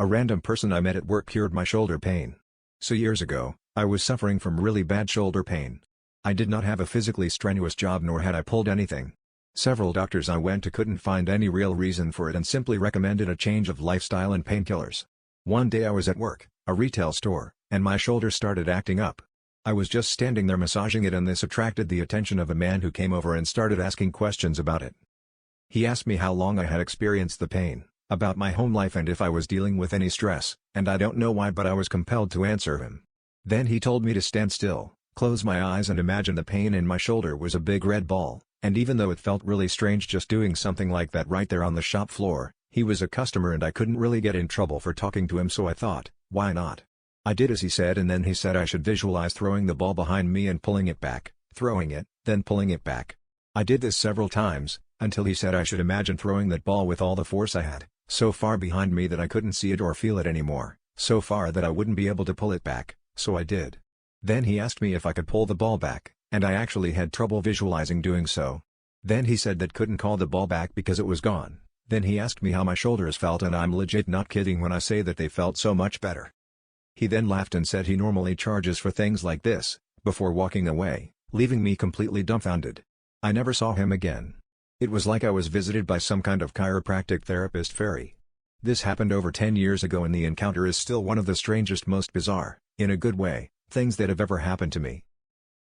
A random person I met at work cured my shoulder pain. So years ago, I was suffering from really bad shoulder pain. I did not have a physically strenuous job nor had I pulled anything. Several doctors I went to couldn't find any real reason for it and simply recommended a change of lifestyle and painkillers. One day I was at work, a retail store, and my shoulder started acting up. I was just standing there massaging it and this attracted the attention of a man who came over and started asking questions about it. He asked me how long I had experienced the pain, about my home life and if I was dealing with any stress, and I don't know why but I was compelled to answer him. Then he told me to stand still, close my eyes and imagine the pain in my shoulder was a big red ball, and even though it felt really strange just doing something like that right there on the shop floor, he was a customer and I couldn't really get in trouble for talking to him so I thought, why not? I did as he said and then he said I should visualize throwing the ball behind me and pulling it back, throwing it, then pulling it back. I did this several times, until he said I should imagine throwing that ball with all the force I had, so far behind me that I couldn't see it or feel it anymore, so far that I wouldn't be able to pull it back, so I did. Then he asked me if I could pull the ball back, and I actually had trouble visualizing doing so. Then he said that couldn't call the ball back because it was gone. Then he asked me how my shoulders felt and I'm legit not kidding when I say that they felt so much better. He then laughed and said he normally charges for things like this, before walking away, leaving me completely dumbfounded. I never saw him again. It was like I was visited by some kind of chiropractic therapist fairy. This happened over 10 years ago and the encounter is still one of the strangest, most bizarre, in a good way, things that have ever happened to me.